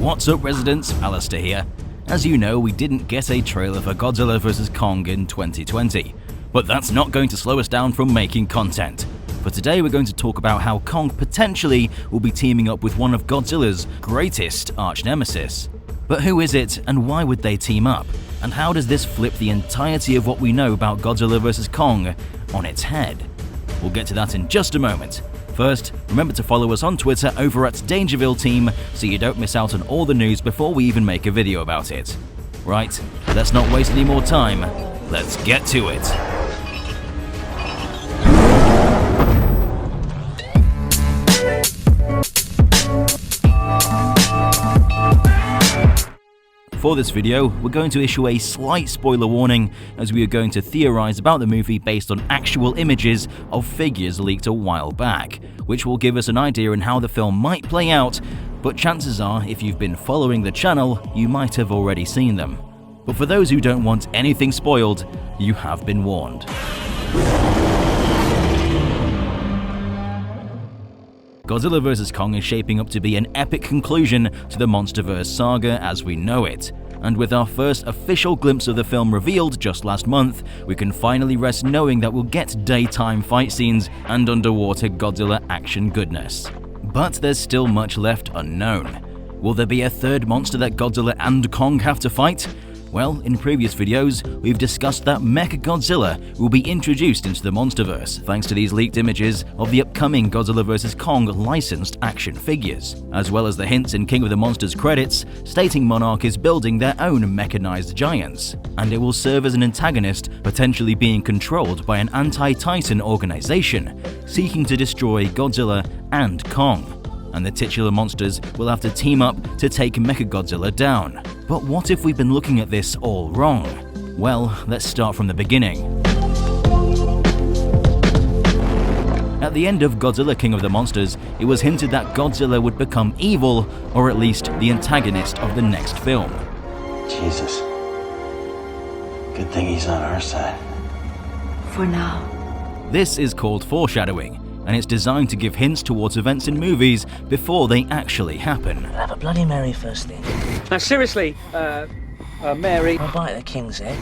What's up, residents? Alistair here. As you know, we didn't get a trailer for Godzilla vs. Kong in 2020, but that's not going to slow us down from making content. For today, we're going to talk about how Kong potentially will be teaming up with one of Godzilla's greatest arch-nemesis. But who is it, and why would they team up? And how does this flip the entirety of what we know about Godzilla vs. Kong on its head? We'll get to that in just a moment. First, remember to follow us on Twitter over at Dangerville Team so you don't miss out on all the news before we even make a video about it. Right, let's not waste any more time. Let's get to it. For this video, we're going to issue a slight spoiler warning as we are going to theorize about the movie based on actual images of figures leaked a while back, which will give us an idea on how the film might play out, but chances are, if you've been following the channel, you might have already seen them. But for those who don't want anything spoiled, you have been warned. Godzilla vs. Kong is shaping up to be an epic conclusion to the MonsterVerse saga as we know it, and with our first official glimpse of the film revealed just last month, we can finally rest knowing that we'll get daytime fight scenes and underwater Godzilla action goodness. But there's still much left unknown. Will there be a third monster that Godzilla and Kong have to fight? Well, in previous videos, we've discussed that MECHAGODZILLA will be introduced into the MonsterVerse thanks to these leaked images of the upcoming Godzilla vs. Kong licensed action figures, as well as the hints in King of the Monsters credits stating Monarch is building their own mechanized giants, and it will serve as an antagonist potentially being controlled by an anti-Titan organization seeking to destroy Godzilla and Kong. And the titular monsters will have to team up to take MECHAGODZILLA down. But what if we've been looking at this all wrong? Well, let's start from the beginning. At the end of Godzilla King of the Monsters, it was hinted that Godzilla would become evil, or at least the antagonist of the next film. Jesus. Good thing he's on our side. For now. This is called foreshadowing, and it's designed to give hints towards events in movies before they actually happen. I'll have a Bloody Mary first thing. Now seriously, Mary. I'll bite the king's head.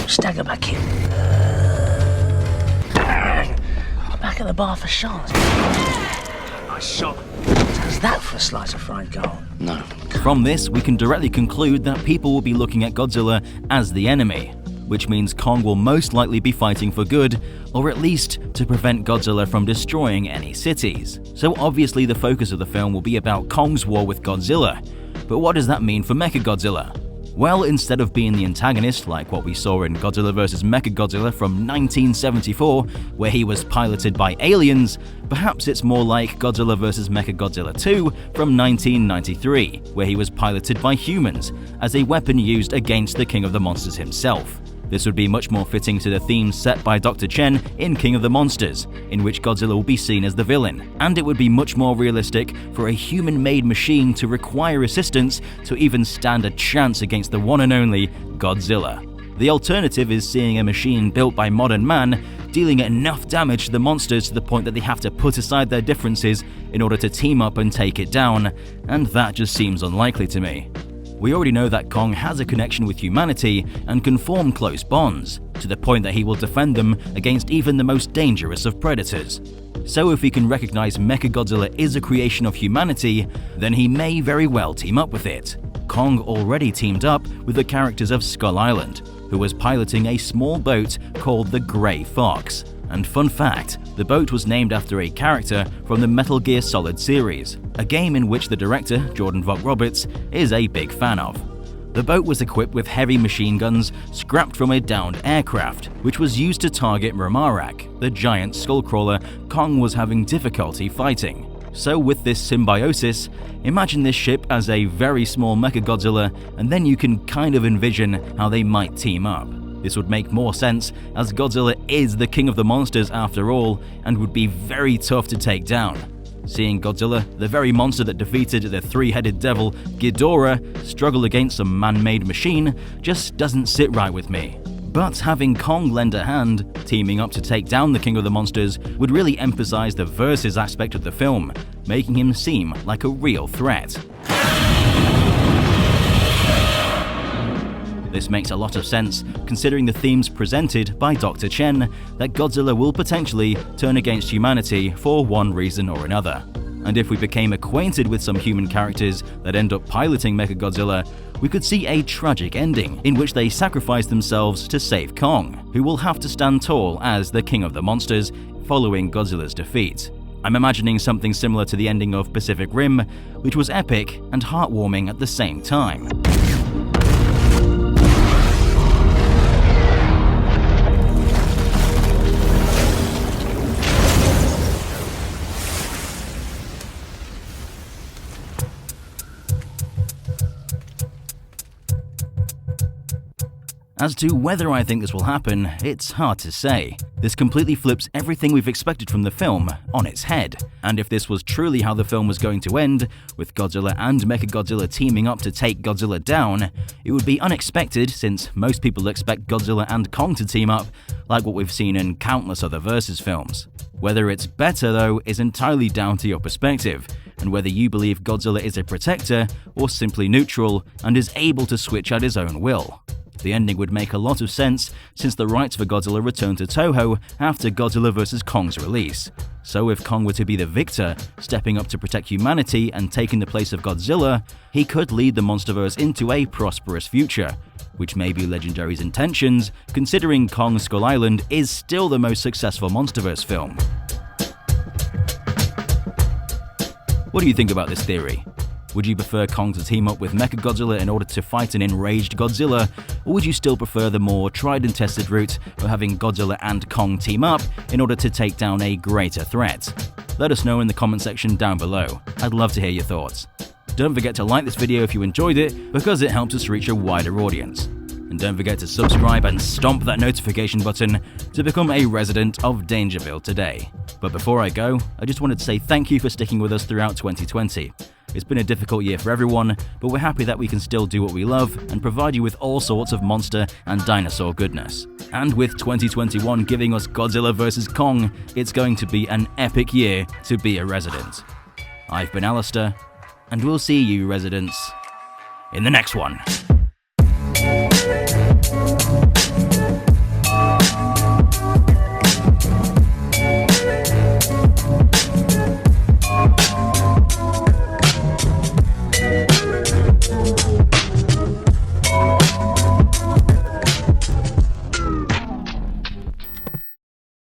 Stagger back in. Back at the bar for shots. Nice shot. How's that for a slice of fried gold? No. From this, we can directly conclude that people will be looking at Godzilla as the enemy, which means Kong will most likely be fighting for good, or at least to prevent Godzilla from destroying any cities. So obviously the focus of the film will be about Kong's war with Godzilla. But what does that mean for MECHAGODZILLA? Well, instead of being the antagonist like what we saw in Godzilla vs. MECHAGODZILLA from 1974, where he was piloted by aliens, perhaps it's more like Godzilla vs. MECHAGODZILLA 2 from 1993, where he was piloted by humans, as a weapon used against the King of the Monsters himself. This would be much more fitting to the themes set by Dr. Chen in King of the Monsters, in which Godzilla will be seen as the villain, and it would be much more realistic for a human-made machine to require assistance to even stand a chance against the one and only Godzilla. The alternative is seeing a machine built by modern man dealing enough damage to the monsters to the point that they have to put aside their differences in order to team up and take it down, and that just seems unlikely to me. We already know that Kong has a connection with humanity and can form close bonds, to the point that he will defend them against even the most dangerous of predators. So if we can recognize MECHAGODZILLA is a creation of humanity, then he may very well team up with it. Kong already teamed up with the characters of Skull Island, who was piloting a small boat called the Grey Fox. And fun fact, the boat was named after a character from the Metal Gear Solid series, a game in which the director, Jordan Vogt-Roberts, is a big fan of. The boat was equipped with heavy machine guns scrapped from a downed aircraft, which was used to target Murmarak, the giant skullcrawler Kong was having difficulty fighting. So with this symbiosis, imagine this ship as a very small MECHAGODZILLA, and then you can kind of envision how they might team up. This would make more sense, as Godzilla is the king of the monsters after all, and would be very tough to take down. Seeing Godzilla, the very monster that defeated the three-headed devil Ghidorah, struggle against some man-made machine just doesn't sit right with me. But having Kong lend a hand, teaming up to take down the King of the Monsters, would really emphasize the versus aspect of the film, making him seem like a real threat. This makes a lot of sense, considering the themes presented by Dr. Chen that Godzilla will potentially turn against humanity for one reason or another. And if we became acquainted with some human characters that end up piloting MECHAGODZILLA, we could see a tragic ending in which they sacrifice themselves to save Kong, who will have to stand tall as the king of the monsters following Godzilla's defeat. I'm imagining something similar to the ending of Pacific Rim, which was epic and heartwarming at the same time. As to whether I think this will happen, it's hard to say. This completely flips everything we've expected from the film on its head. And if this was truly how the film was going to end, with Godzilla and MECHAGODZILLA teaming up to take Godzilla down, it would be unexpected since most people expect Godzilla and Kong to team up, like what we've seen in countless other Versus films. Whether it's better, though, is entirely down to your perspective, and whether you believe Godzilla is a protector or simply neutral and is able to switch at his own will. The ending would make a lot of sense since the rights for Godzilla returned to Toho after Godzilla vs. Kong's release. So if Kong were to be the victor, stepping up to protect humanity and taking the place of Godzilla, he could lead the monsterverse into a prosperous future, which may be Legendary's intentions, considering Kong Skull Island is still the most successful monsterverse film. What do you think about this theory? Would you prefer Kong to team up with MECHAGODZILLA in order to fight an enraged Godzilla, or would you still prefer the more tried and tested route of having Godzilla and Kong team up in order to take down a greater threat? Let us know in the comment section down below. I'd love to hear your thoughts. Don't forget to like this video if you enjoyed it, because it helps us reach a wider audience. And don't forget to subscribe and stomp that notification button to become a resident of Dangerville today. But before I go, I just wanted to say thank you for sticking with us throughout 2020. It's been a difficult year for everyone, but we're happy that we can still do what we love and provide you with all sorts of monster and dinosaur goodness. And with 2021 giving us Godzilla vs. Kong, it's going to be an epic year to be a resident. I've been Alistair, and we'll see you, residents, in the next one.